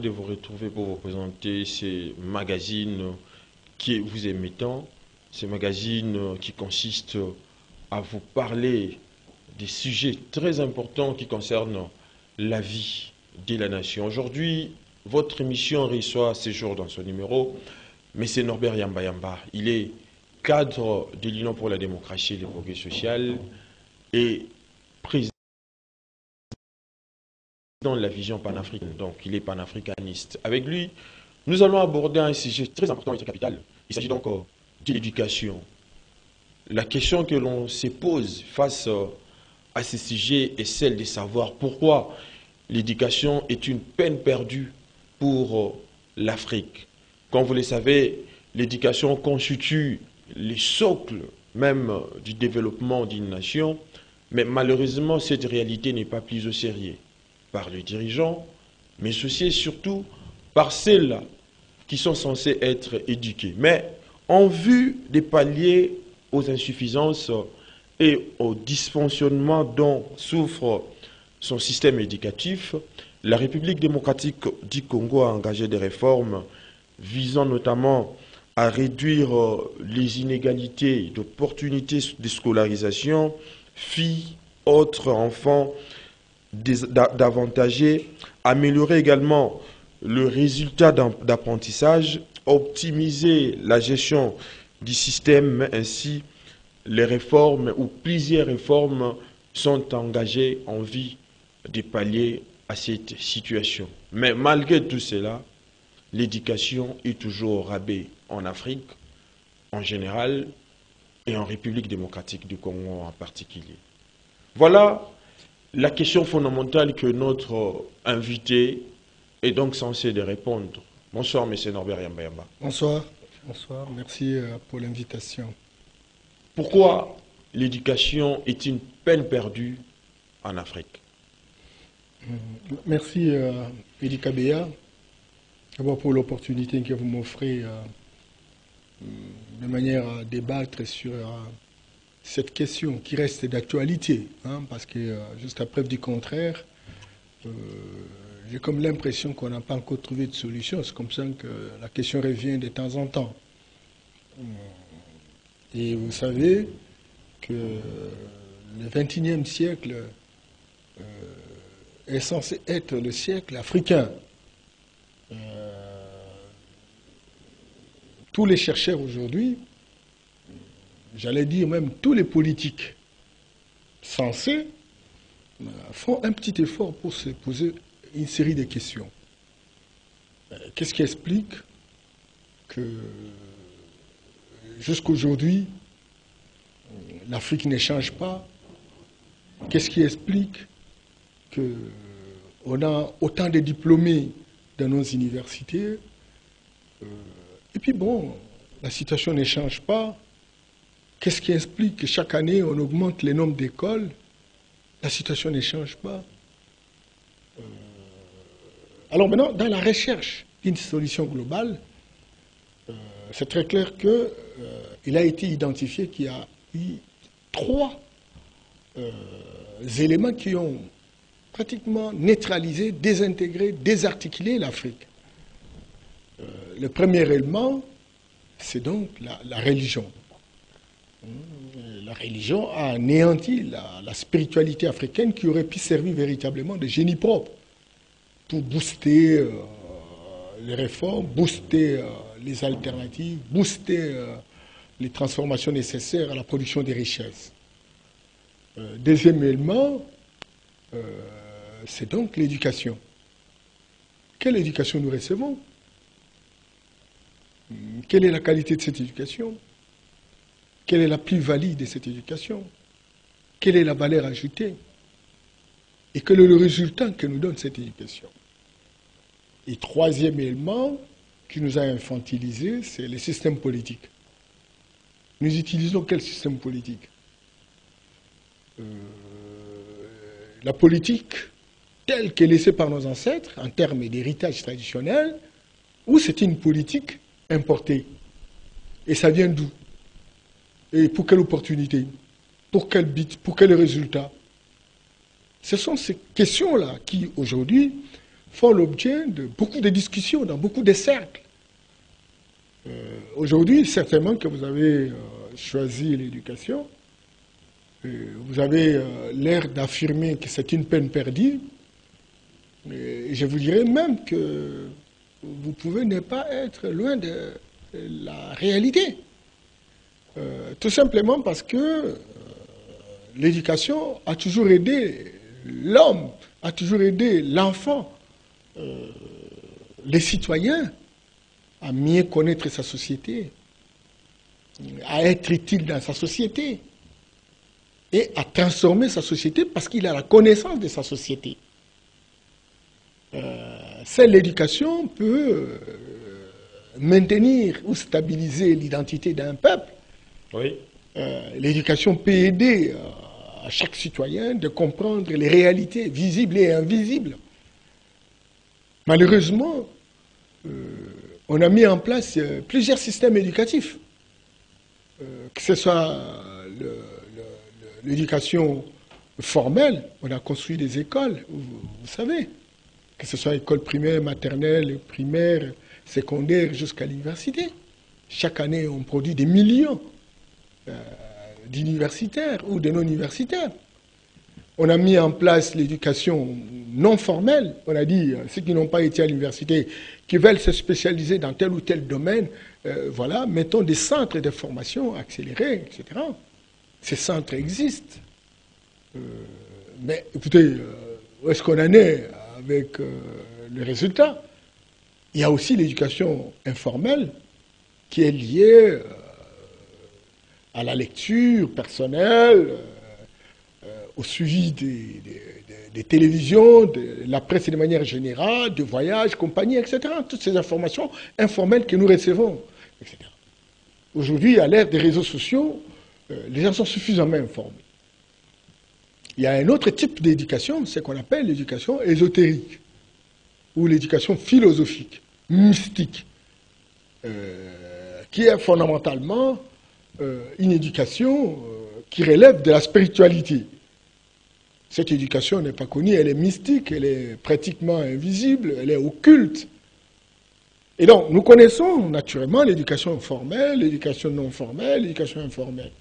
De vous retrouver pour vous présenter ces magazines qui vous aimez tant, ces magazines qui consistent à vous parler des sujets très importants qui concernent la vie de la nation. Aujourd'hui, votre émission reçoit à ce jour dans son numéro M. Norbert Yamba Yamba. Il est cadre de l'Union pour la démocratie et le progrès social et président de la vision panafricaine. Donc, il est panafricaniste. Avec lui, nous allons aborder un sujet très important et très capital. Il s'agit donc de l'éducation. La question que l'on se pose face à ce sujet est celle de savoir pourquoi l'éducation est une peine perdue pour l'Afrique. Comme vous le savez, l'éducation constitue le socle même du développement d'une nation, mais malheureusement, cette réalité n'est pas prise au sérieux par les dirigeants, mais aussi et surtout par celles qui sont censées être éduquées. Mais en vue de pallier aux insuffisances et aux dysfonctionnements dont souffre son système éducatif, la République démocratique du Congo a engagé des réformes visant notamment à réduire les inégalités d'opportunités de scolarisation, filles, autres enfants d'avantagés, améliorer également le résultat d'apprentissage, optimiser la gestion du système, ainsi les réformes ou plusieurs réformes sont engagées en vue de pallier à cette situation. Mais malgré tout cela, l'éducation est toujours au rabais en Afrique en général et en République démocratique du Congo en particulier. Voilà la question fondamentale que notre invité est donc censé de répondre. Bonsoir, M. Norbert Yamba Yamba. Bonsoir. Bonsoir. Merci pour l'invitation. Pourquoi l'éducation est une peine perdue en Afrique? Merci, Edi Kabea, d'abord pour l'opportunité que vous m'offrez de manière à débattre sur cette question qui reste d'actualité, hein, parce que jusqu'à preuve du contraire, j'ai comme l'impression qu'on n'a pas encore trouvé de solution. C'est comme ça que la question revient de temps en temps. Et vous savez que le XXIe siècle est censé être le siècle africain. Tous les chercheurs aujourd'hui, j'allais dire même tous les politiques sensés, font un petit effort pour se poser une série de questions. Qu'est-ce qui explique que jusqu'aujourd'hui, l'Afrique ne change pas? Qu'est-ce qui explique qu'on a autant de diplômés dans nos universités? Et puis bon, la situation ne change pas. Qu'est-ce qui explique que chaque année, on augmente le nombre d'écoles? La situation ne change pas. Alors maintenant, dans la recherche d'une solution globale, c'est très clair qu'il a été identifié qu'il y a eu trois éléments qui ont pratiquement neutralisé, désintégré, désarticulé l'Afrique. Le premier élément, c'est donc la religion. La religion a anéanti la spiritualité africaine qui aurait pu servir véritablement de génie propre pour booster les réformes, booster les alternatives, booster les transformations nécessaires à la production des richesses. Deuxième élément, c'est donc l'éducation. Quelle éducation nous recevons? Quelle est la qualité de cette éducation? Quelle est la plus-value de cette éducation? Quelle est la valeur ajoutée? Et quel est le résultat que nous donne cette éducation? Et troisième élément qui nous a infantilisés, c'est le système politique. Nous utilisons quel système politique? La politique telle qu'elle est laissée par nos ancêtres, en termes d'héritage traditionnel, ou c'est une politique importée? Et ça vient d'où? Et pour quelle opportunité? Pour quel but? Pour quel résultat? Ce sont ces questions-là qui, aujourd'hui, font l'objet de beaucoup de discussions dans beaucoup de cercles. Aujourd'hui, certainement que vous avez choisi l'éducation, vous avez l'air d'affirmer que c'est une peine perdue, et je vous dirais même que vous pouvez ne pas être loin de la réalité. Tout simplement parce que l'éducation a toujours aidé l'homme, a toujours aidé l'enfant, les citoyens, à mieux connaître sa société, à être utile dans sa société et à transformer sa société parce qu'il a la connaissance de sa société. Seule l'éducation peut maintenir ou stabiliser l'identité d'un peuple. Oui. L'éducation peut aider à chaque citoyen de comprendre les réalités visibles et invisibles. Malheureusement, on a mis en place plusieurs systèmes éducatifs, que ce soit l'éducation formelle, on a construit des écoles, vous savez, que ce soit école primaire, maternelle, primaire, secondaire, jusqu'à l'université. Chaque année, on produit des millions d'universitaires ou de non-universitaires. On a mis en place l'éducation non formelle. On a dit, ceux qui n'ont pas été à l'université, qui veulent se spécialiser dans tel ou tel domaine, voilà, mettons des centres de formation accélérés, etc. Ces centres existent. Mais écoutez, où est-ce qu'on en est avec le résultat? Il y a aussi l'éducation informelle qui est liée à la lecture personnelle, au suivi des télévisions, de la presse de manière générale, de voyages, compagnie, etc. Toutes ces informations informelles que nous recevons, etc. Aujourd'hui, à l'ère des réseaux sociaux, les gens sont suffisamment informés. Il y a un autre type d'éducation, c'est qu'on appelle l'éducation ésotérique, ou l'éducation philosophique, mystique, qui est fondamentalement une éducation qui relève de la spiritualité. Cette éducation n'est pas connue, elle est mystique, elle est pratiquement invisible, elle est occulte. Et donc, nous connaissons naturellement l'éducation formelle, l'éducation non formelle, l'éducation informelle.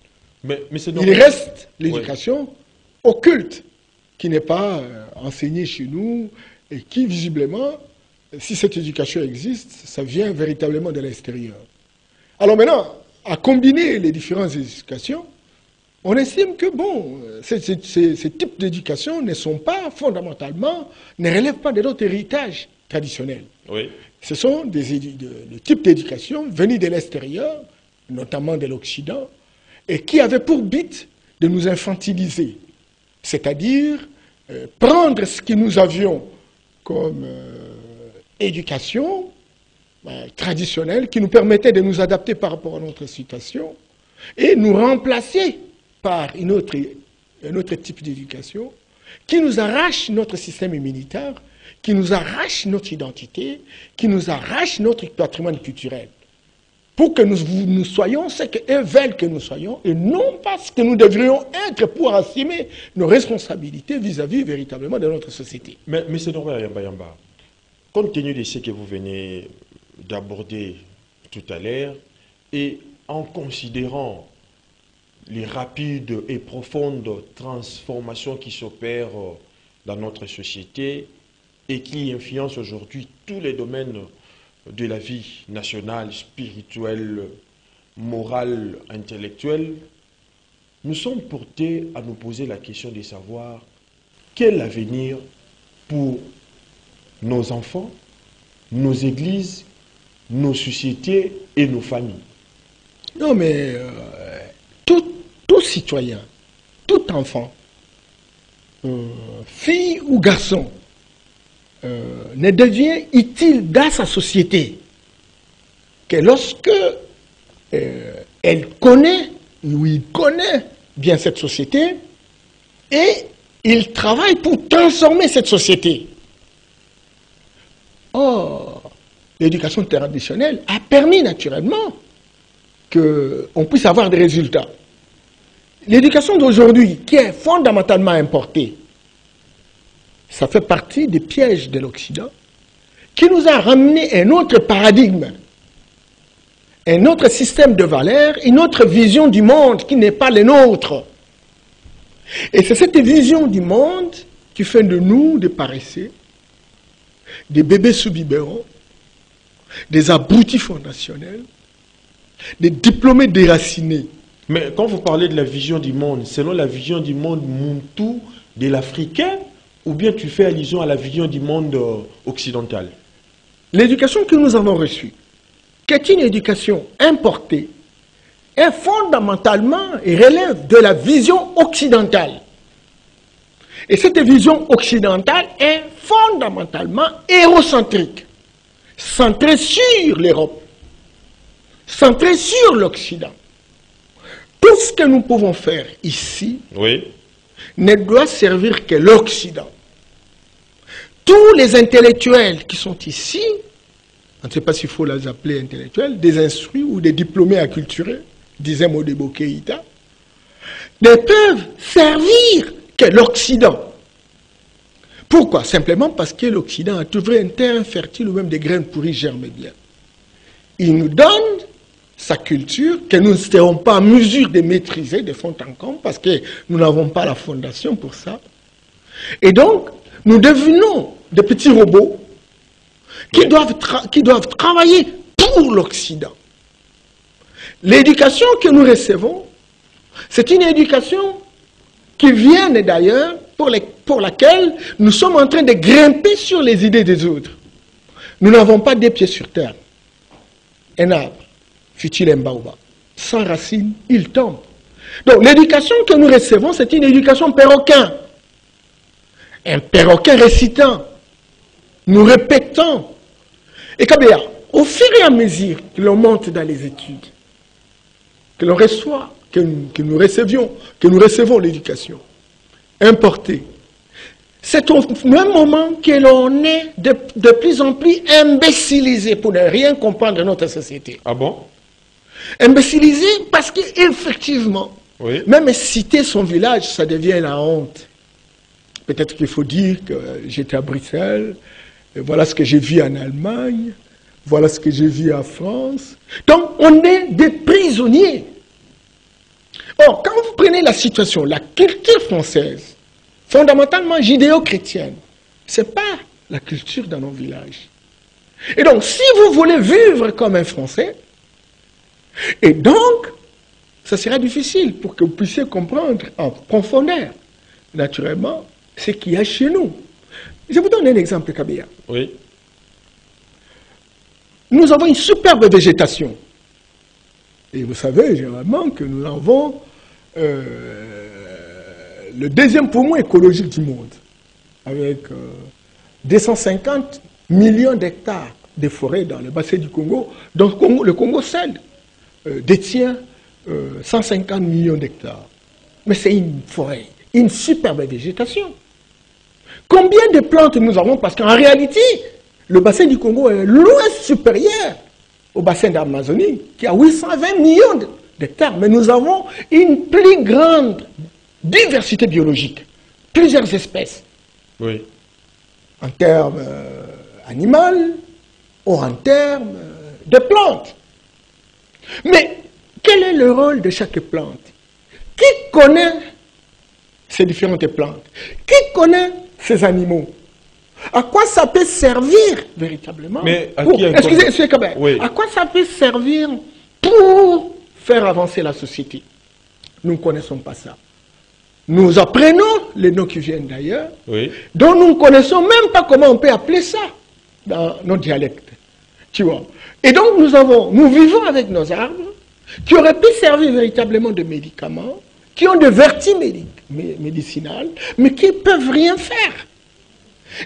Mais il reste l'éducation occulte, qui n'est pas enseignée chez nous, et qui, visiblement, si cette éducation existe, ça vient véritablement de l'extérieur. Alors maintenant, à combiner les différentes éducations, on estime que, bon, ces types d'éducation ne sont pas fondamentalement, ne relèvent pas de notre héritage traditionnel. Oui. Ce sont le type d'éducation venus de l'extérieur, notamment de l'Occident, et qui avaient pour but de nous infantiliser. C'est-à-dire prendre ce que nous avions comme éducation traditionnelle, qui nous permettait de nous adapter par rapport à notre situation, et nous remplacer par un autre type d'éducation qui nous arrache notre système immunitaire, qui nous arrache notre identité, qui nous arrache notre patrimoine culturel, pour que nous soyons ce qu'eux veulent que nous soyons, et non pas ce que nous devrions être pour assumer nos responsabilités vis-à-vis véritablement de notre société. Mais M. Norbert Yamba, compte tenu de ce que vous venez d'aborder tout à l'heure, et en considérant les rapides et profondes transformations qui s'opèrent dans notre société et qui influencent aujourd'hui tous les domaines de la vie nationale, spirituelle, morale, intellectuelle, nous sommes portés à nous poser la question de savoir quel avenir pour nos enfants, nos églises, nos sociétés et nos familles. Non, mais tout citoyen, tout enfant, fille ou garçon, ne devient utile dans sa société que lorsque elle connaît ou il connaît bien cette société et il travaille pour transformer cette société. Or, l'éducation traditionnelle a permis naturellement qu'on puisse avoir des résultats. L'éducation d'aujourd'hui, qui est fondamentalement importée, ça fait partie des pièges de l'Occident qui nous a ramené un autre paradigme, un autre système de valeurs, une autre vision du monde qui n'est pas le nôtre. Et c'est cette vision du monde qui fait de nous des paresseux, des bébés sous biberon, des abrutis fondationnels, des diplômés déracinés. Mais quand vous parlez de la vision du monde, selon la vision du monde Muntu de l'Africain, ou bien tu fais allusion à la vision du monde occidental? L'éducation que nous avons reçue, qui est une éducation importée, est fondamentalement et relève de la vision occidentale. Et cette vision occidentale est fondamentalement hérocentrique, centrée sur l'Europe, centrée sur l'Occident. Tout ce que nous pouvons faire ici ne doit servir que l'Occident. Tous les intellectuels qui sont ici, on ne sait pas s'il faut les appeler intellectuels, des instruits ou des diplômés acculturés, disait Modibo Keïta, ne peuvent servir que l'Occident. Pourquoi? Simplement parce que l'Occident a trouvé un terrain fertile où même des graines pourries germent bien. Il nous donne sa culture que nous ne serons pas en mesure de maîtriser de fond en comble parce que nous n'avons pas la fondation pour ça. Et donc, nous devenons des petits robots qui doivent travailler pour l'Occident. L'éducation que nous recevons, c'est une éducation qui vient d'ailleurs, pour laquelle nous sommes en train de grimper sur les idées des autres. Nous n'avons pas des pieds sur terre. Un arbre, fut-il un baobab, sans racines, il tombe. Donc l'éducation que nous recevons, c'est une éducation perroquin. Un perroquin récitant, nous répétons. Et Kabea, au fur et à mesure que l'on monte dans les études, que l'on reçoit, que nous recevons l'éducation importée, c'est au même moment que l'on est de plus en plus imbécilisé pour ne rien comprendre de notre société. Ah bon? Imbécilisé parce qu'effectivement, même citer son village, ça devient la honte. Peut-être qu'il faut dire que j'étais à Bruxelles, et voilà ce que j'ai vu en Allemagne, voilà ce que j'ai vu en France. Donc, on est des prisonniers. Or, quand vous prenez la situation, la culture française, fondamentalement judéo-chrétienne, ce n'est pas la culture dans nos villages. Et donc, si vous voulez vivre comme un Français, et donc, ça sera difficile pour que vous puissiez comprendre en profondeur, naturellement, ce qu'il y a chez nous. Je vous donne un exemple, Kabea. Oui. Nous avons une superbe végétation. Et vous savez, généralement, que nous avons le deuxième poumon écologique du monde, avec 250 millions d'hectares de forêts dans le bassin du Congo. Donc le Congo seul détient 150 millions d'hectares. Mais c'est une forêt, une superbe végétation. Combien de plantes nous avons? Parce qu'en réalité, le bassin du Congo est loin supérieur au bassin d'Amazonie, qui a 820 millions d'hectares. Mais nous avons une plus grande diversité biologique, plusieurs espèces. Oui. En termes animaux ou en termes de plantes. Mais quel est le rôle de chaque plante? Qui connaît ces différentes plantes? Qui connaît ces animaux? À quoi ça peut servir véritablement? Mais à excusez, M. Kabea, oui. À quoi ça peut servir pour faire avancer la société? Nous ne connaissons pas ça. Nous apprenons les noms qui viennent d'ailleurs, dont nous ne connaissons même pas comment on peut appeler ça dans nos dialectes. Tu vois? Et donc nous vivons avec nos arbres qui auraient pu servir véritablement de médicaments, qui ont des vertus médicinales, mais qui ne peuvent rien faire.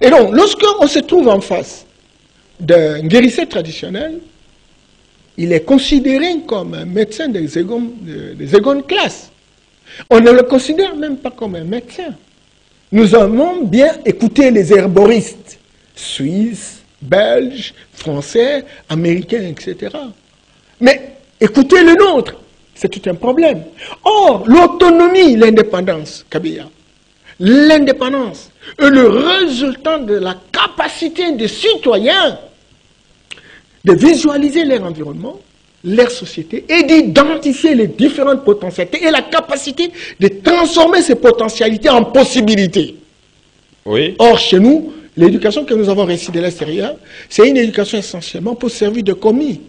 Et donc, lorsqu'on se trouve en face d'un guérisseur traditionnel, il est considéré comme un médecin de seconde classe. On ne le considère même pas comme un médecin. Nous avons bien écouté les herboristes, suisses, belges, français, américains, etc. Mais écoutez le nôtre, c'est tout un problème. Or, l'autonomie, l'indépendance, Kabea, l'indépendance est le résultat de la capacité des citoyens de visualiser leur environnement, leur société et d'identifier les différentes potentialités et la capacité de transformer ces potentialités en possibilités. Oui. Or, chez nous, l'éducation que nous avons réussie de l'extérieur, c'est une éducation essentiellement pour servir de commis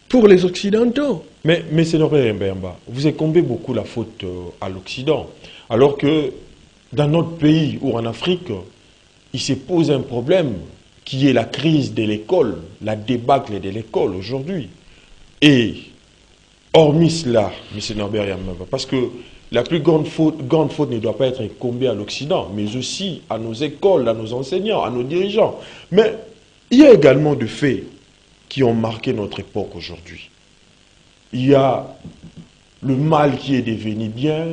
pour les Occidentaux. Mais c'est Norbert Mbemba, vous incombez beaucoup la faute à l'Occident, alors que dans notre pays ou en Afrique, il se pose un problème qui est la crise de l'école, la débâcle de l'école aujourd'hui. Et, hormis cela, M. Norbert Mbemba, parce que la plus grande faute ne doit pas être incombée à l'Occident, mais aussi à nos écoles, à nos enseignants, à nos dirigeants. Mais il y a également des faits qui ont marqué notre époque aujourd'hui. Il y a le mal qui est devenu bien,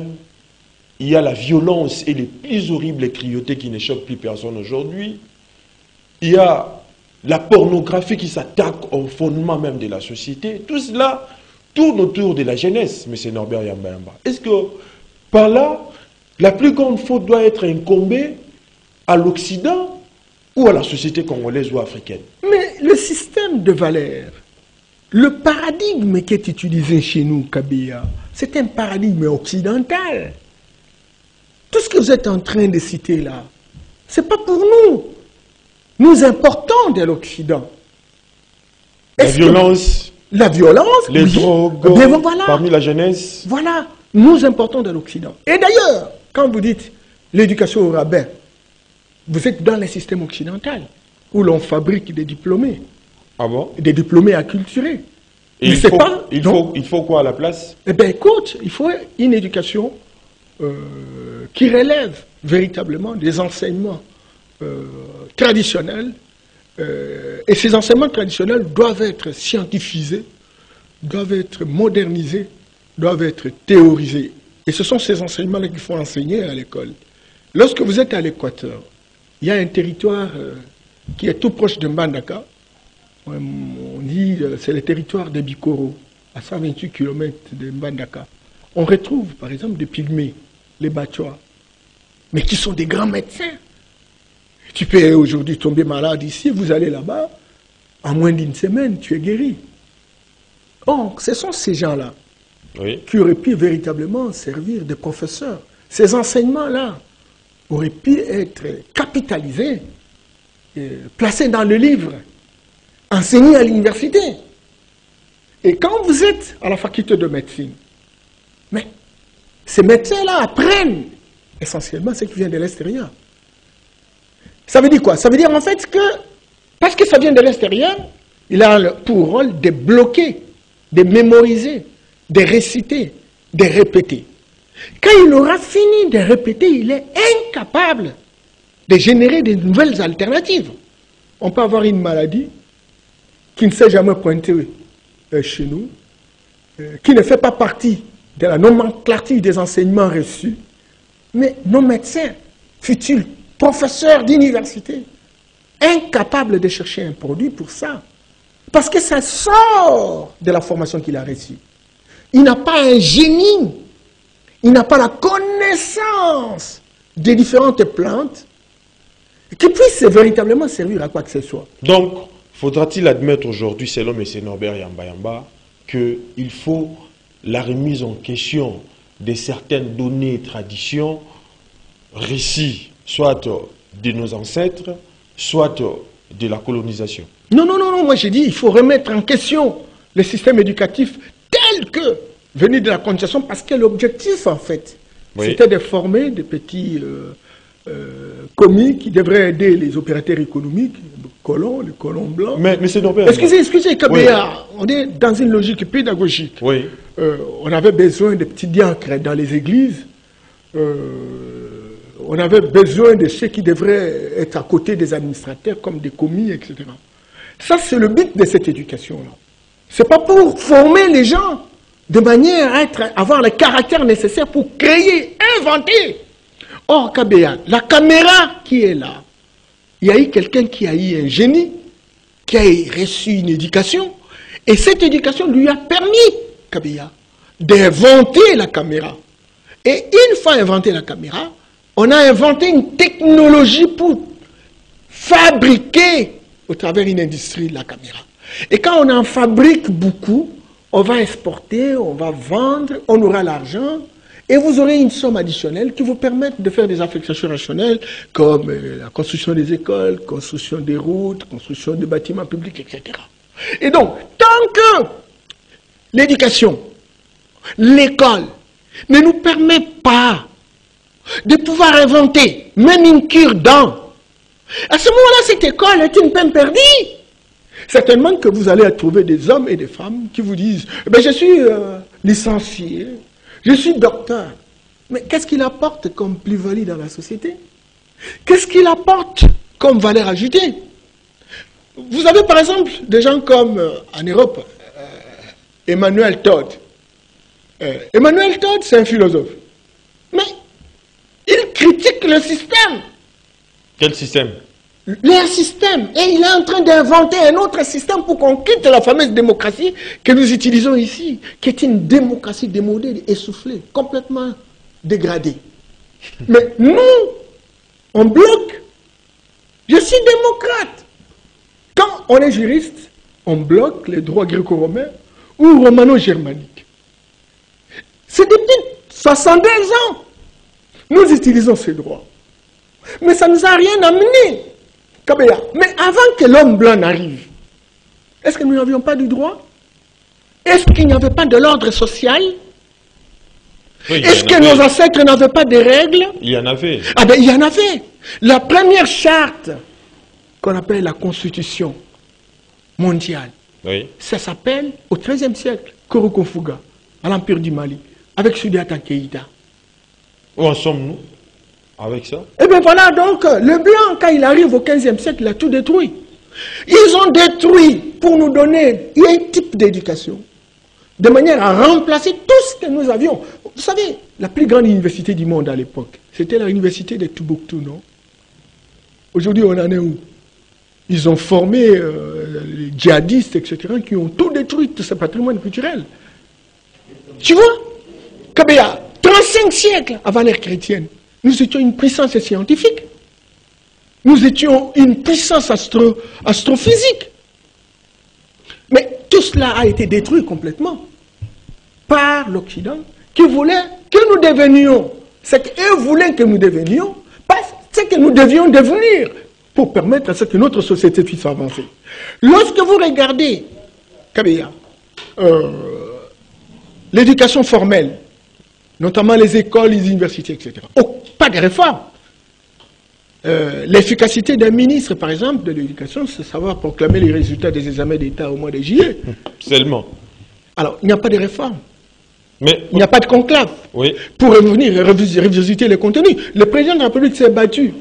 il y a la violence et les plus horribles cruautés qui ne choquent plus personne aujourd'hui, il y a la pornographie qui s'attaque au fondement même de la société. Tout cela tourne autour de la jeunesse, M. Norbert Mbemba. Est-ce que par là, la plus grande faute doit être incombée à l'Occident ou à la société congolaise ou africaine? Mais le système de valeurs, le paradigme qui est utilisé chez nous, Kabila, c'est un paradigme occidental. Tout ce que vous êtes en train de citer là, ce n'est pas pour nous. Nous importons de l'Occident. La violence, les oui, drogues, voilà, parmi la jeunesse. Voilà, nous importons de l'Occident. Et d'ailleurs, quand vous dites l'éducation au rabbin, vous êtes dans le système occidental, où l'on fabrique des diplômés. Ah bon? Des diplômés acculturés. Et il faut quoi à la place? Eh bien, écoute, il faut une éducation qui relève véritablement des enseignements traditionnels. Et ces enseignements traditionnels doivent être scientifisés, doivent être modernisés, doivent être théorisés. Et ce sont ces enseignements-là qu'il faut enseigner à l'école. Lorsque vous êtes à l'Équateur, il y a un territoire qui est tout proche de Mbandaka. On dit c'est le territoire de Bikoro, à 128 km de Mbandaka. On retrouve par exemple des pygmées, les Bachois, mais qui sont des grands médecins. Tu peux aujourd'hui tomber malade ici, vous allez là-bas, en moins d'une semaine, tu es guéri. Or, ce sont ces gens-là qui auraient pu véritablement servir de professeurs. Ces enseignements-là auraient pu être capitalisés, placés dans le livre, enseignés à l'université. Et quand vous êtes à la faculté de médecine, mais ces médecins-là apprennent essentiellement ce qui vient de l'extérieur. Ça veut dire quoi? Ça veut dire en fait que, parce que ça vient de l'extérieur, il a pour rôle de bloquer, de mémoriser, de réciter, de répéter. Quand il aura fini de répéter, il est incapable de générer de nouvelles alternatives. On peut avoir une maladie qui ne s'est jamais pointée chez nous, qui ne fait pas partie de la nomenclature des enseignements reçus, mais nos médecins, futurs professeurs d'université, incapables de chercher un produit pour ça, parce que ça sort de la formation qu'il a reçue. Il n'a pas un génie, il n'a pas la connaissance des différentes plantes qui puissent véritablement servir à quoi que ce soit. Donc, faudra-t-il admettre aujourd'hui, selon M. Norbert Mbemba, qu'il faut la remise en question de certaines données et traditions, récits, soit de nos ancêtres, soit de la colonisation? Non, moi j'ai dit il faut remettre en question le système éducatif tel que venu de la colonisation, parce que l'objectif en fait, c'était de former des petits commis qui devraient aider les opérateurs économiques, les colons blancs. Mais c'est Norbert. Excusez, Kabila, on est dans une logique pédagogique. Oui. On avait besoin de petits diacres dans les églises. On avait besoin de ceux qui devraient être à côté des administrateurs, comme des commis, etc. Ça, c'est le but de cette éducation-là. Ce n'est pas pour former les gens de manière à avoir le caractère nécessaire pour créer, inventer. Or, Kabila, la caméra qui est là, il y a eu quelqu'un qui a eu un génie, qui a reçu une éducation, et cette éducation lui a permis, Kabila, d'inventer la caméra. Et une fois inventé la caméra, On a inventé une technologie pour fabriquer, au travers d'une industrie, la caméra. Et quand on en fabrique beaucoup, on va exporter, on va vendre, on aura l'argent, et vous aurez une somme additionnelle qui vous permette de faire des affectations rationnelles, comme la construction des écoles, construction des routes, construction des bâtiments publics, etc. Et donc, tant que l'éducation, l'école, ne nous permet pas de pouvoir inventer même une cure-dent, à ce moment-là, cette école est une peine perdue. Certainement que vous allez trouver des hommes et des femmes qui vous disent « je suis licencié, je suis docteur ». Mais qu'est-ce qu'il apporte comme plus-value dans la société? Qu'est-ce qu'il apporte comme valeur ajoutée? Vous avez par exemple des gens comme en Europe, Emmanuel Todd. Emmanuel Todd, c'est un philosophe. Mais il critique le système. Quel système? Leur système. Et il est en train d'inventer un autre système pour qu'on quitte la fameuse démocratie que nous utilisons ici, qui est une démocratie démodée, essoufflée, complètement dégradée. Mais nous, on bloque. Je suis démocrate. Quand on est juriste, on bloque les droits gréco-romains ou romano-germaniques. C'est depuis 62 ans. Nous utilisons ces droits. Mais ça ne nous a rien amené. Kabila. Mais avant que l'homme blanc n'arrive, est-ce que nous n'avions pas du droit? Est-ce qu'il n'y avait pas de l'ordre social? Oui, est-ce que nos ancêtres n'avaient pas de règles? Il y en avait. Ah ben il y en avait. La première charte qu'on appelle la Constitution mondiale, oui, ça s'appelle au XIIIe siècle, Korokofuga, à l'Empire du Mali, avec Soudata Keïta. Où en sommes-nous avec ça? Eh bien voilà, donc, le blanc, quand il arrive au XVe siècle, il a tout détruit. Ils ont détruit pour nous donner un type d'éducation, de manière à remplacer tout ce que nous avions. Vous savez, la plus grande université du monde à l'époque, c'était l'université de Tombouctou, non? Aujourd'hui, on en est où? Ils ont formé les djihadistes, etc., qui ont tout détruit, tout ce patrimoine culturel. Tu vois? Kabila, 35 siècles avant l'ère chrétienne, nous étions une puissance scientifique. Nous étions une puissance astrophysique. Mais tout cela a été détruit complètement par l'Occident qui voulait que nous devenions ce qu'eux voulaient que nous devenions, pas ce que nous devions devenir pour permettre à ce que notre société puisse avancer. Lorsque vous regardez, Kabila, l'éducation formelle, notamment les écoles, les universités, etc. Oh, pas de réforme. L'efficacité d'un ministre, par exemple, de l'éducation, c'est savoir proclamer les résultats des examens d'État au mois de juillet. Seulement. Alors, il n'y a pas de réforme. Mais, il n'y a pas de conclave. Oui. Pour revenir revisiter les contenus. Le président de la République s'est battu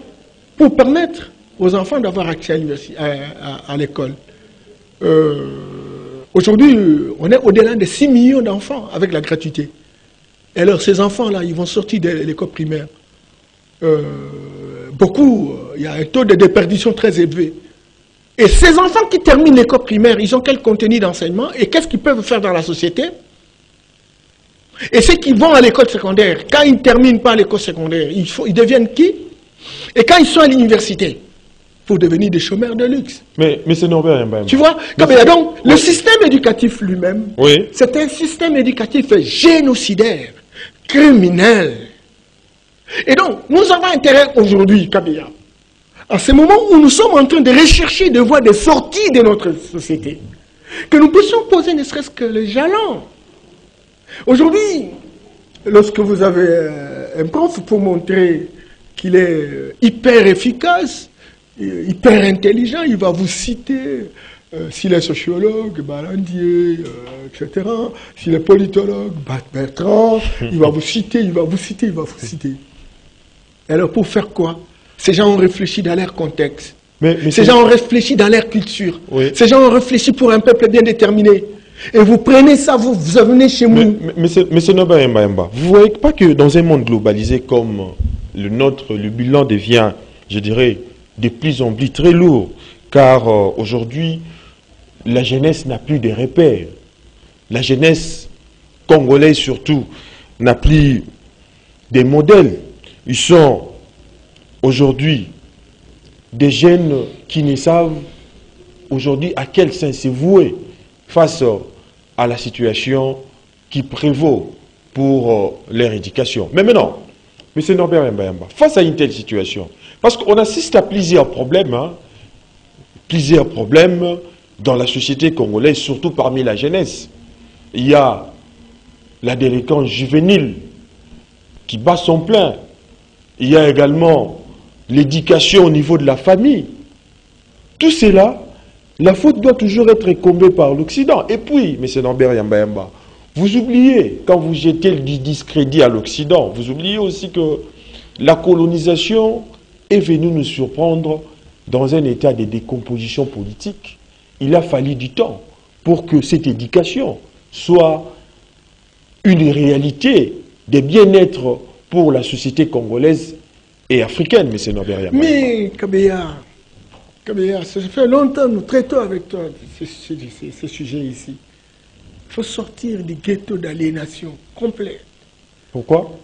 pour permettre aux enfants d'avoir accès à l'école. Aujourd'hui, on est au-delà de 6 millions d'enfants avec la gratuité. Et alors, ces enfants-là, ils vont sortir de l'école primaire. Beaucoup, il y a un taux de déperdition très élevé. Et ces enfants qui terminent l'école primaire, ils ont quel contenu d'enseignement et qu'est-ce qu'ils peuvent faire dans la société? Et ceux qui vont à l'école secondaire, quand ils ne terminent pas l'école secondaire, ils deviennent qui? Et quand ils sont à l'université, pour devenir des chômeurs de luxe. Mais c'est Norbert. Tu vois? Donc, le système éducatif lui-même, oui, c'est un système éducatif génocidaire, criminel. Et donc, nous avons intérêt aujourd'hui, Kabila, à ce moment où nous sommes en train de rechercher des voies de sortie de notre société, que nous puissions poser ne serait-ce que les jalons. Aujourd'hui, lorsque vous avez un prof pour montrer qu'il est hyper efficace, hyper intelligent, il va vous citer, s'il est sociologue, Balandier, etc., s'il est politologue, Bertrand, il va vous citer, il va vous citer, il va vous citer. Alors pour faire quoi? Ces gens ont réfléchi dans leur contexte. Ces gens ont réfléchi dans leur culture. Oui. Ces gens ont réfléchi pour un peuple bien déterminé. Et vous prenez ça, vous venez chez nous. Mais c'est Noba Mba. Vous ne voyez pas que dans un monde globalisé comme le nôtre, le bilan devient, je dirais, de plus en plus très lourd. Car aujourd'hui, la jeunesse n'a plus de repères. La jeunesse congolaise surtout n'a plus des modèles. Ils sont aujourd'hui des jeunes qui ne savent aujourd'hui à quel sein se vouer face à la situation qui prévaut pour leur éducation. Mais maintenant, M. Norbert Yamba, face à une telle situation, parce qu'on assiste à plusieurs problèmes dans la société congolaise, surtout parmi la jeunesse. Il y a la délinquance juvénile qui bat son plein. Il y a également l'éducation au niveau de la famille. Tout cela, la faute doit toujours être incombée par l'Occident. Et puis, M. Norbert Yamba, vous oubliez, quand vous jetez du discrédit à l'Occident, vous oubliez aussi que la colonisation est venue nous surprendre dans un état de décomposition politique. Il a fallu du temps pour que cette éducation soit une réalité de bien-être pour la société congolaise et africaine, M. Norbert Yamba. Mais, Kabeya, ça fait longtemps que nous traitons avec toi ce sujet ici. Il faut sortir du ghetto d'aliénation complet. Pourquoi?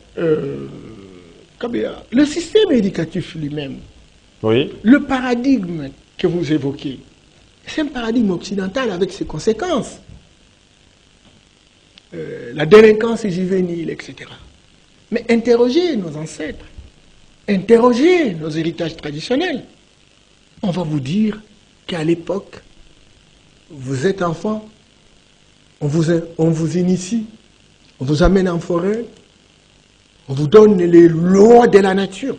Kabeya, le système éducatif lui-même, oui. Le paradigme que vous évoquez, c'est un paradigme occidental avec ses conséquences. La délinquance juvénile, etc. Mais interrogez nos ancêtres, interrogez nos héritages traditionnels. On va vous dire qu'à l'époque, vous êtes enfant, on vous initie, on vous amène en forêt, on vous donne les lois de la nature.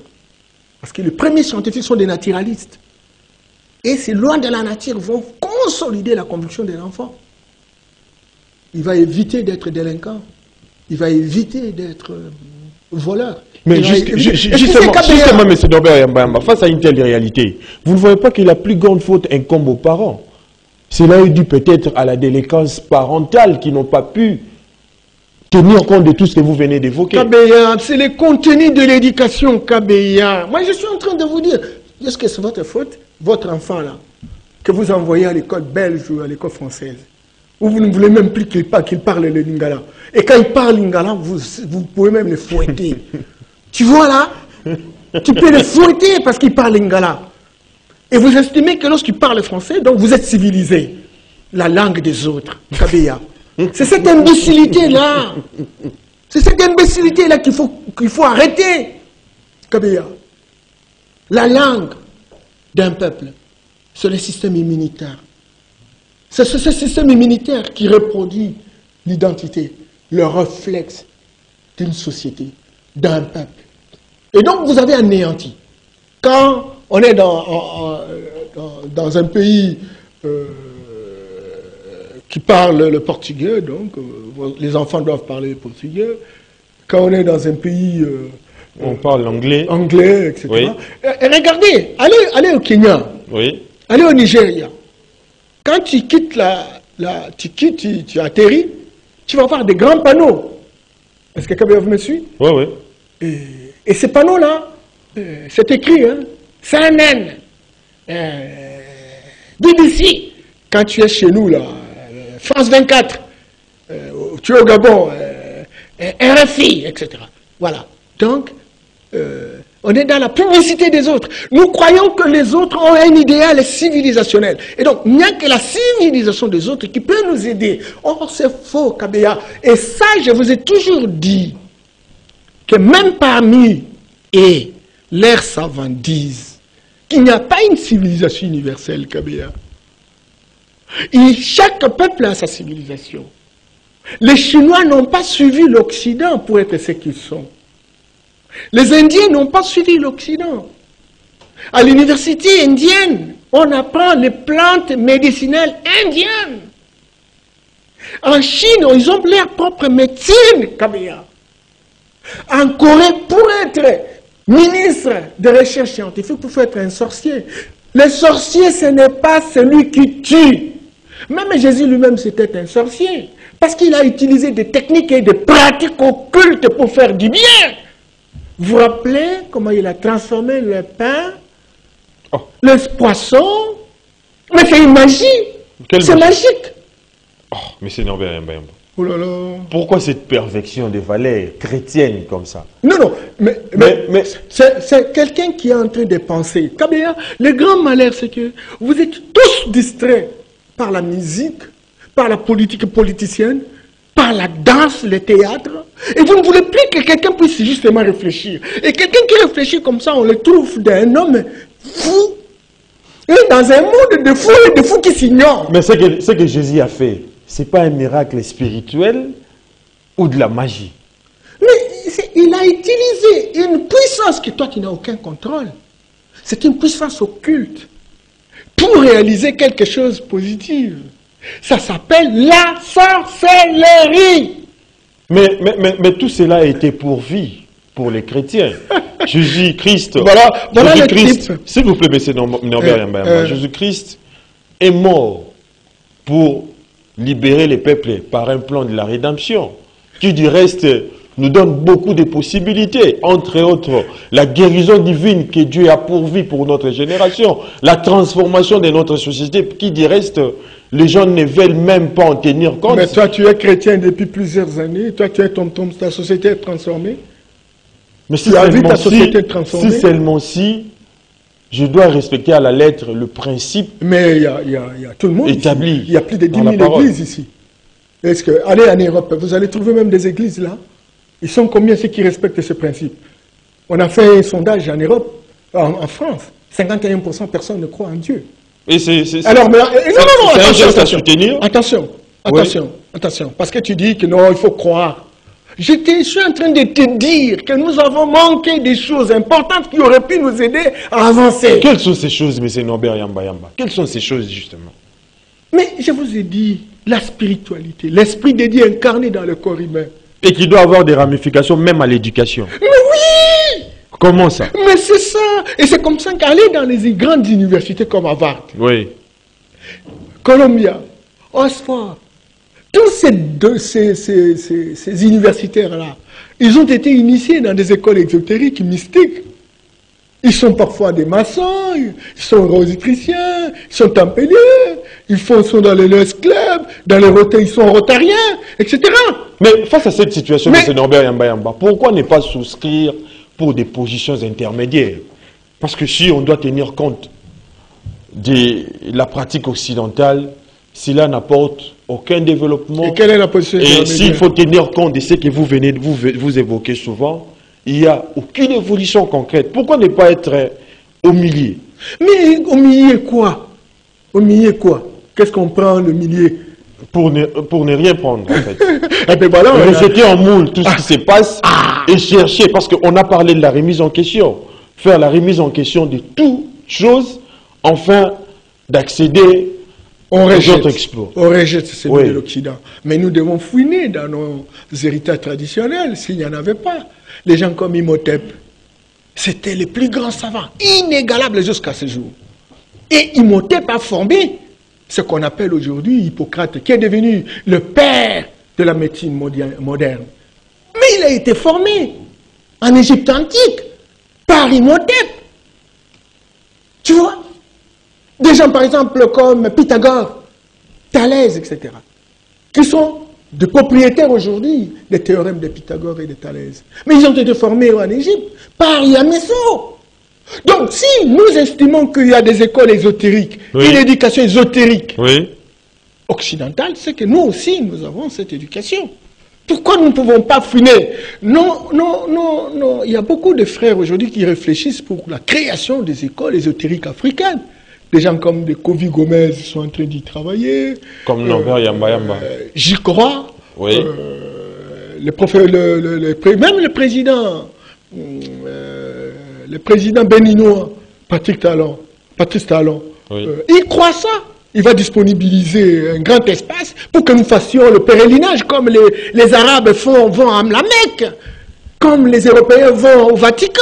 Parce que les premiers scientifiques sont des naturalistes. Et ces lois de la nature vont consolider la conviction de l'enfant. Il va éviter d'être délinquant. Il va éviter d'être voleur. Mais justement, M. Norbert Yamba, face à une telle réalité, vous ne voyez pas que la plus grande faute incombe aux parents? Cela est dû peut-être à la délinquance parentale qui n'ont pas pu tenir compte de tout ce que vous venez d'évoquer. Kabeya, c'est le contenu de l'éducation, Kabeya. Moi, je suis en train de vous dire, est-ce que c'est votre faute, votre enfant là, que vous envoyez à l'école belge ou à l'école française, où vous ne voulez même plus qu'il parle le lingala. Et quand il parle lingala, vous pouvez même le fouetter. Tu vois là, tu peux le fouetter parce qu'il parle lingala. Et vous estimez que lorsqu'il parle français, donc vous êtes civilisé. La langue des autres, Kabeya. C'est cette imbécilité-là. C'est cette imbécilité-là qu'il faut arrêter. Kabeya. La langue d'un peuple, c'est le système immunitaire. C'est ce système immunitaire qui reproduit l'identité, le réflexe d'une société, d'un peuple. Et donc vous avez anéanti. Quand on est dans un pays qui parle le portugais, donc les enfants doivent parler le portugais. Quand on est dans un pays... on parle l'anglais. Anglais, etc. Oui. Et regardez, allez au Kenya, oui. Allez au Nigeria. Quand tu quittes tu atterris, tu vas voir des grands panneaux. Est-ce que quelqu'un me suit? Oui, oui. Et ces panneaux-là, c'est écrit, hein, CNN, BBC. Quand tu es chez nous, là, France 24, tu es au Gabon, RFI, etc. Voilà. Donc, on est dans la publicité des autres. Nous croyons que les autres ont un idéal civilisationnel. Et donc, il n'y a que la civilisation des autres qui peut nous aider. Or, c'est faux, Kabeya. Et ça, je vous ai toujours dit que même parmi leurs savants disent qu'il n'y a pas une civilisation universelle, Kabeya. Et chaque peuple a sa civilisation. Les Chinois n'ont pas suivi l'Occident pour être ce qu'ils sont. Les Indiens n'ont pas suivi l'Occident. À l'université indienne, on apprend les plantes médicinales indiennes. En Chine, ils ont leur propre médecine, Kabeya. En Corée, pour être ministre de recherche scientifique, il faut être un sorcier. Le sorcier, ce n'est pas celui qui tue. Même Jésus lui-même, c'était un sorcier. Parce qu'il a utilisé des techniques et des pratiques occultes pour faire du bien. Vous vous rappelez comment il a transformé le pain, le poisson? Mais c'est une magie. C'est magique. Oh, mais c'est Norbert Yamba. Oh là là. Pourquoi cette perfection des valeurs chrétiennes comme ça? Non, non, Mais c'est quelqu'un qui est en train de penser. Kabila, le grand malheur, c'est que vous êtes tous distraits par la musique, par la politique politicienne, par la danse, le théâtre, et vous ne voulez plus que quelqu'un puisse justement réfléchir. Et quelqu'un qui réfléchit comme ça, on le trouve d'un homme fou, et dans un monde de fous qui s'ignorent. Mais ce que Jésus a fait, ce n'est pas un miracle spirituel ou de la magie. Mais il a utilisé une puissance que toi, tu n'as aucun contrôle. C'est une puissance occulte pour réaliser quelque chose de positif. Ça s'appelle la sorcellerie. Mais tout cela a été pourvu pour les chrétiens. Jésus-Christ, voilà le Jésus-Christ, type. s'il vous plaît, monsieur Norbert Yamba, Jésus-Christ est mort pour libérer les peuples par un plan de la rédemption, qui du reste nous donne beaucoup de possibilités, entre autres la guérison divine que Dieu a pourvue pour notre génération, la transformation de notre société, qui du reste les gens ne veulent même pas en tenir compte. Mais toi, tu es chrétien depuis plusieurs années, toi, ta société est transformée. Mais si tu as vu ta société transformée. Si seulement si, je dois respecter à la lettre le principe. Mais il y a tout le monde établi. Ici. Il y a plus de 10 000 églises ici. Est-ce que, allez en Europe, vous allez trouver même des églises là. Ils sont combien ceux qui respectent ce principe? On a fait un sondage en Europe, en France. 51% personne ne croit en Dieu. Et c'est alors, mais, non, un geste à soutenir. Attention, parce que tu dis que non, il faut croire. Je suis en train de te dire que nous avons manqué des choses importantes qui auraient pu nous aider à avancer. Quelles sont ces choses, M. Norbert Yamba? Quelles sont ces choses, justement? Mais je vous ai dit, la spiritualité, l'esprit de Dieu incarné dans le corps humain. Et qui doit avoir des ramifications même à l'éducation. Mais oui! Comment ça? Mais c'est ça. Et c'est comme ça qu'aller dans les grandes universités comme Harvard, oui, Columbia, Oxford, tous ces universitaires-là, ils ont été initiés dans des écoles exotériques, mystiques. Ils sont parfois des maçons, ils sont rosicruciens, ils sont tempéliers, sont dans les Leurs Club, dans les ils sont rotariens, etc. Mais face à cette situation, M. Norbert Yamba, pourquoi ne pas souscrire pour des positions intermédiaires? Parce que si on doit tenir compte de la pratique occidentale, cela n'apporte aucun développement. Et quelle est la position intermédiaire? Et s'il faut tenir compte de ce que vous venez de vous évoquer souvent, il n'y a aucune évolution concrète. Pourquoi ne pas être au milieu? Mais au milieu quoi? Au milieu quoi? Qu'est-ce qu'on prend le milieu? Pour ne rien prendre, en fait. Et bien voilà, rejeter en moule tout ce qui se passe et chercher, parce qu'on a parlé de la remise en question. Faire la remise en question de toutes choses, enfin d'accéder aux autres exploits. On rejette celui de l'Occident. Mais nous devons fouiner dans nos héritages traditionnels, s'il n'y en avait pas. Les gens comme Imhotep, c'était les plus grands savants, inégalables jusqu'à ce jour. Et Imhotep a formé ce qu'on appelle aujourd'hui Hippocrate, qui est devenu le père de la médecine moderne. Mais il a été formé en Égypte antique par Imhotep. Tu vois? Des gens, par exemple, comme Pythagore, Thalès, etc., qui sont de propriétaires aujourd'hui des théorèmes de Pythagore et de Thalès. Mais ils ont été formés en Égypte par Yamesso. Donc, si nous estimons qu'il y a des écoles ésotériques, une éducation ésotérique occidentale, c'est que nous aussi, nous avons cette éducation. Pourquoi nous ne pouvons pas finir? Non. Il y a beaucoup de frères aujourd'hui qui réfléchissent pour la création des écoles ésotériques africaines. Des gens comme de Kovi Gomez sont en train d'y travailler. Comme Norbert Yamba. J'y crois. Oui. Même le président béninois, Patrice Talon, il croit ça. Il va disponibiliser un grand espace pour que nous fassions le pèlerinage comme les Arabes vont à la Mecque, comme les Européens vont au Vatican,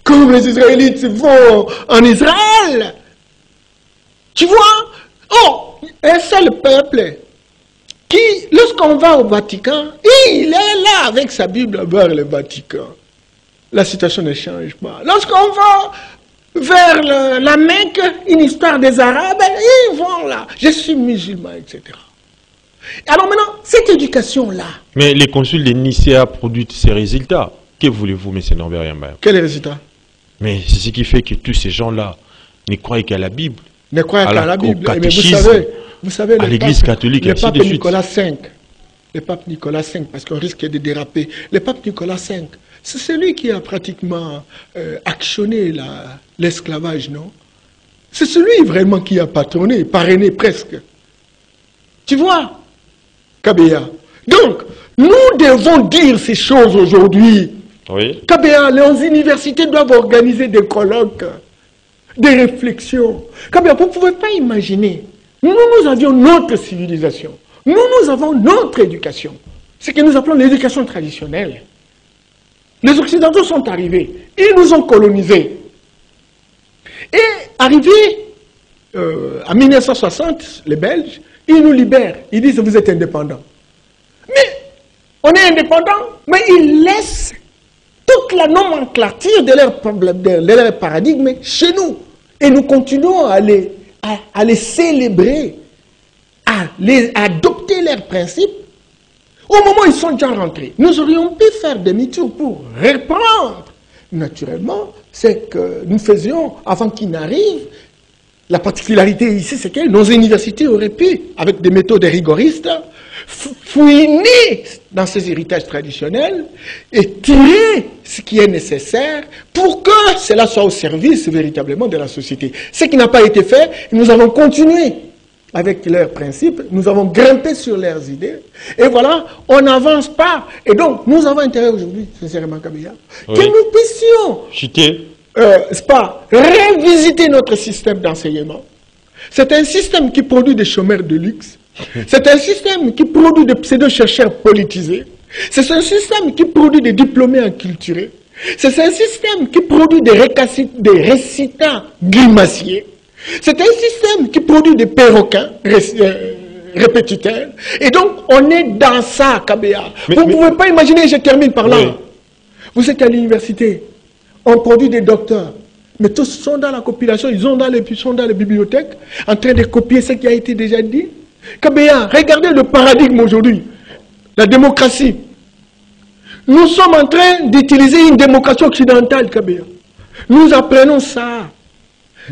comme les Israélites vont en Israël. Tu vois? Oh, un seul peuple qui, lorsqu'on va au Vatican, il est là avec sa Bible vers le Vatican. La situation ne change pas. Lorsqu'on va vers la Mecque, une histoire des Arabes, ils vont là. Je suis musulman, etc. Alors maintenant, cette éducation-là... Mais les consuls de Nicéa produisent ces résultats. Que voulez-vous, M. Norbert Yamba? Quel est le résultat? Mais c'est ce qui fait que tous ces gens-là ne croient qu'à la Bible. Ne croient qu'à la Bible. Au Mais vous savez, à l'Église catholique, le ainsi pape de suite. Nicolas V, le pape Nicolas V, parce qu'on risque de déraper, le pape Nicolas V, c'est celui qui a pratiquement actionné l'esclavage, non? C'est celui vraiment qui a patronné, parrainé presque. Tu vois, Kabea. Donc, nous devons dire ces choses aujourd'hui. Oui. Kabea, les universités doivent organiser des colloques, des réflexions. Kabea, vous ne pouvez pas imaginer. Nous avions notre civilisation. Nous avons notre éducation. Ce que nous appelons l'éducation traditionnelle. Les Occidentaux sont arrivés. Ils nous ont colonisés. Et arrivés en 1960, les Belges, ils nous libèrent. Ils disent, vous êtes indépendants. Mais on est indépendants, mais ils laissent toute la nomenclature de leur problème, de leur paradigme chez nous. Et nous continuons à les célébrer, à adopter leurs principes. Au moment où ils sont déjà rentrés, nous aurions pu faire demi-tour pour reprendre. Naturellement, c'est que nous faisions avant qu'ils n'arrivent. La particularité ici, c'est que nos universités auraient pu, avec des méthodes rigoristes, fouiner dans ces héritages traditionnels et tirer ce qui est nécessaire pour que cela soit au service véritablement de la société. Ce qui n'a pas été fait, nous avons continué avec leurs principes, nous avons grimpé sur leurs idées, et voilà, on n'avance pas. Et donc, nous avons intérêt aujourd'hui, sincèrement, Kabila, que nous puissions révisiter notre système d'enseignement. C'est un système qui produit des chômeurs de luxe. C'est un système qui produit des pseudo-chercheurs politisés. C'est un système qui produit des diplômés inculturés. C'est un système qui produit des récitants grimaciers. C'est un système qui produit des perroquins répétiteurs. Et donc, on est dans ça, Kabea. Vous ne pouvez pas imaginer, je termine par là. Oui. Vous êtes à l'université, on produit des docteurs. Mais tous sont dans la compilation, ils sont dans les bibliothèques, en train de copier ce qui a été déjà dit. Kabea, regardez le paradigme aujourd'hui, la démocratie. Nous sommes en train d'utiliser une démocratie occidentale, Kabea. Nous apprenons ça.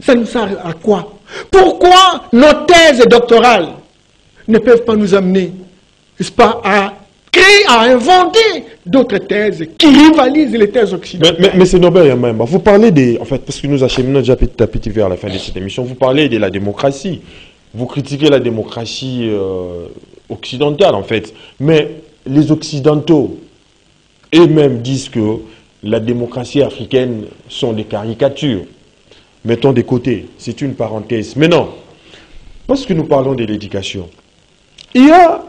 Ça nous sert à quoi? Pourquoi nos thèses doctorales ne peuvent pas nous amener, n'est-ce pas, à créer, à inventer d'autres thèses qui rivalisent les thèses occidentales? Mais c'est Norbert Yamba, vous parlez des... En fait, parce que nous acheminons déjà petit à petit vers la fin de cette émission, vous parlez de la démocratie. Vous critiquez la démocratie occidentale, en fait. Mais les Occidentaux eux-mêmes disent que la démocratie africaine sont des caricatures. Mettons de côté, c'est une parenthèse. Mais non, parce que nous parlons de l'éducation, il y a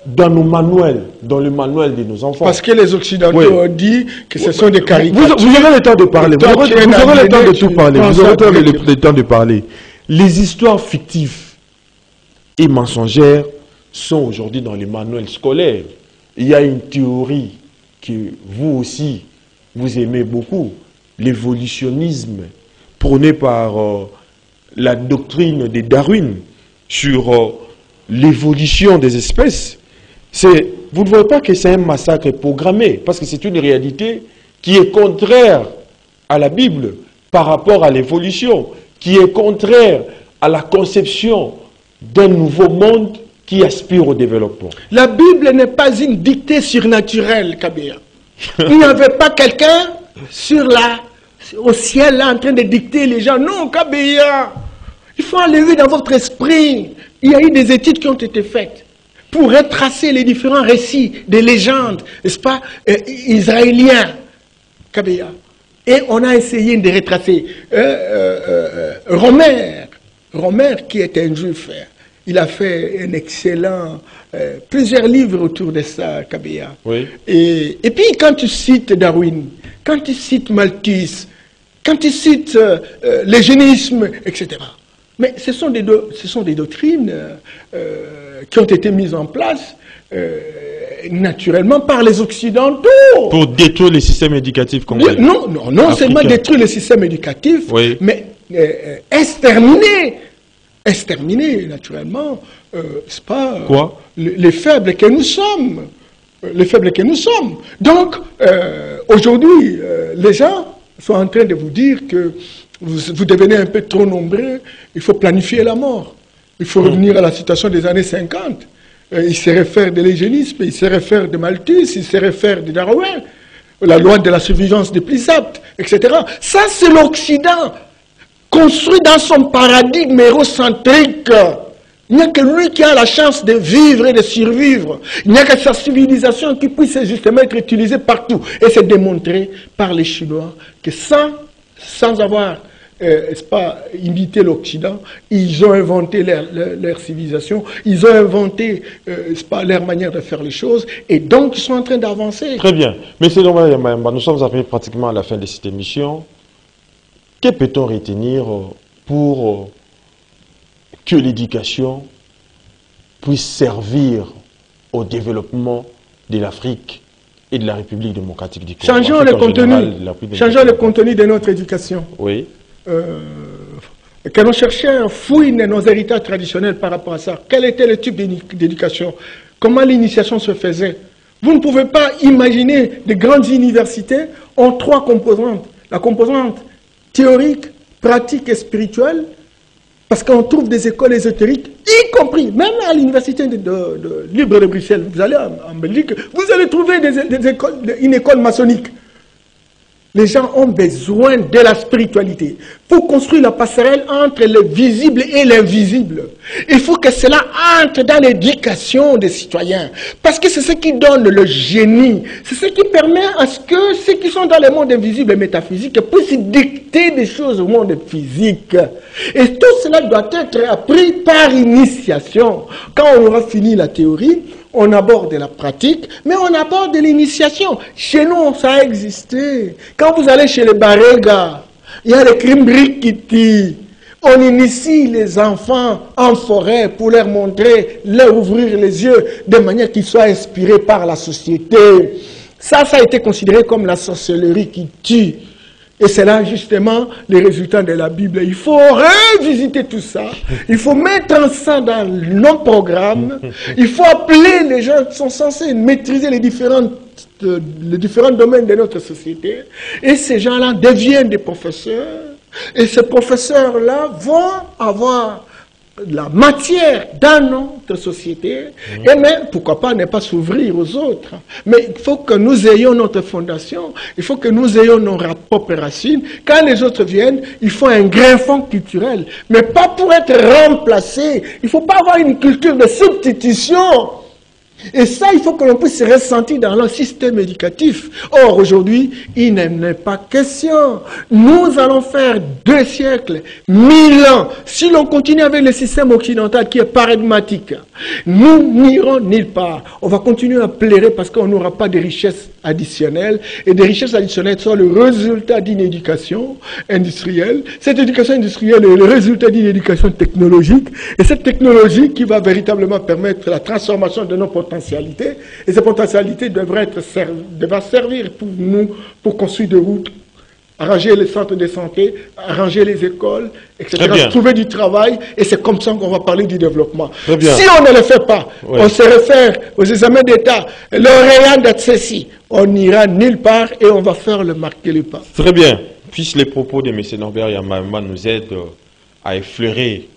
dans nos manuels, dans le manuel de nos enfants... Parce que les Occidentaux ont dit que ce sont des caricatures. Vous aurez le temps de parler, vous aurez le temps de tout parler, vous aurez le temps de parler. Les histoires fictives et mensongères sont aujourd'hui dans les manuels scolaires. Il y a une théorie que vous aussi, vous aimez beaucoup, l'évolutionnisme prôné par la doctrine de Darwin sur l'évolution des espèces. Vous ne voyez pas que c'est un massacre programmé, parce que c'est une réalité qui est contraire à la Bible par rapport à l'évolution, qui est contraire à la conception d'un nouveau monde qui aspire au développement. La Bible n'est pas une dictée surnaturelle, Kabea. Il n'y avait pas quelqu'un au ciel là, en train de dicter les gens. Non, Kabea, il faut enlever dans votre esprit. Il y a eu des études qui ont été faites pour retracer les différents récits des légendes, n'est-ce pas, israéliens, Kabea. Et on a essayé de retracer. Romer, qui est un juif, il a fait un excellent, plusieurs livres autour de ça, Kabea. Oui. Et puis quand tu cites Darwin, quand tu cites Malthus, quand tu cites l'eugénisme, etc. Mais ce sont des doctrines qui ont été mises en place naturellement par les Occidentaux. Pour détruire le système éducatif congolais. Non seulement détruire le système éducatif, oui, mais exterminer exterminer naturellement, c'est pas Quoi? les faibles que nous sommes. Les faibles que nous sommes. Donc, aujourd'hui, les gens sont en train de vous dire que vous devenez un peu trop nombreux, il faut planifier la mort. Il faut revenir à la situation des années 50. Il se réfère de l'eugénisme, il se réfère de Malthus, il se réfère de Darwin, la loi de la survivance des plus aptes, etc. Ça, c'est l'Occident, construit dans son paradigme hérocentrique. Il n'y a que lui qui a la chance de vivre et de survivre. Il n'y a que sa civilisation qui puisse justement être utilisée partout. Et c'est démontré par les Chinois que sans avoir imité l'Occident, ils ont inventé leur civilisation, ils ont inventé leur manière de faire les choses, et donc ils sont en train d'avancer. Très bien. Monsieur Norberg Yamba, nous sommes arrivés pratiquement à la fin de cette émission. Que peut-on retenir pour que l'éducation puisse servir au développement de l'Afrique et de la République démocratique du Congo? Changeons le contenu de notre éducation. Oui. Que nos chercheurs fouillent nos héritages traditionnels par rapport à ça. Quel était le type d'éducation? Comment l'initiation se faisait? Vous ne pouvez pas imaginer de grandes universités ont trois composantes. La composante théorique, pratique et spirituelle, parce qu'on trouve des écoles ésotériques, y compris, même à l'université de Libre de Bruxelles, vous allez en Belgique, vous allez trouver une école maçonnique. Les gens ont besoin de la spiritualité. Pour construire la passerelle entre le visible et l'invisible, il faut que cela entre dans l'éducation des citoyens. Parce que c'est ce qui donne le génie. C'est ce qui permet à ce que ceux qui sont dans le monde invisible et métaphysique puissent dicter des choses au monde physique. Et tout cela doit être appris par initiation. Quand on aura fini la théorie, on aborde la pratique, mais on aborde l'initiation. Chez nous, ça a existé. Quand vous allez chez les Barega, il y a les Krimbrikiti. On initie les enfants en forêt pour leur montrer, leur ouvrir les yeux, de manière qu'ils soient inspirés par la société. Ça a été considéré comme la sorcellerie qui tue. Et c'est là justement les résultats de la Bible. Il faut revisiter tout ça. Il faut mettre ça dans nos programmes. Il faut appeler les gens qui sont censés maîtriser les différents domaines de notre société. Et ces gens-là deviennent des professeurs. Et ces professeurs-là vont avoir la matière dans notre société, et même, pourquoi pas, ne pas s'ouvrir aux autres. Mais il faut que nous ayons notre fondation, il faut que nous ayons nos propres racines. Quand les autres viennent, il faut un greffon culturel, mais pas pour être remplacé. Il ne faut pas avoir une culture de substitution. Et ça, il faut que l'on puisse se ressentir dans le système éducatif. Or, aujourd'hui, il n'en est pas question. Nous allons faire 2 siècles, 1000 ans. Si l'on continue avec le système occidental qui est paradigmatique, nous n'irons nulle part. On va continuer à pleurer parce qu'on n'aura pas de richesses additionnelles. Et des richesses additionnelles sont le résultat d'une éducation industrielle. Cette éducation industrielle est le résultat d'une éducation technologique. Et cette technologie qui va véritablement permettre la transformation de nos potentialités. Et ces potentialités devraient servir pour nous, pour construire des routes, arranger les centres de santé, arranger les écoles, etc. Trouver du travail, et c'est comme ça qu'on va parler du développement. Si on ne le fait pas, on se réfère aux examens d'État, lauréat de ceci, on n'ira nulle part et on va faire marquer le pas. Très bien. Puisse les propos de M. Norberg Yamba nous aident à effleurer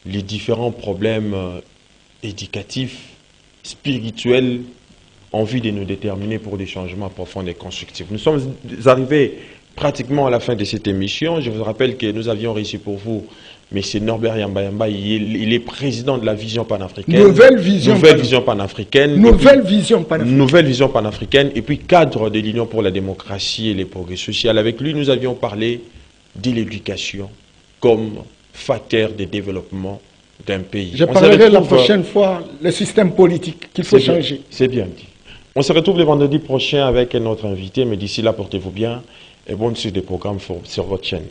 les différents problèmes éducatifs, spirituels, en vue de nous déterminer pour des changements profonds et constructifs. Nous sommes arrivés pratiquement à la fin de cette émission. Je vous rappelle que nous avions réussi pour vous M. Norberg Yamba. Il est président de la vision panafricaine. Nouvelle vision panafricaine. Nouvelle vision panafricaine. Et puis cadre de l'Union pour la démocratie et les progrès sociaux. Avec lui, nous avions parlé de l'éducation comme facteur de développement d'un pays. Je parlerai la prochaine fois le système politique qu'il faut changer. C'est bien dit. On se retrouve le vendredi prochain avec un autre invité, mais d'ici là, portez-vous bien et bonne suite des programmes sur votre chaîne.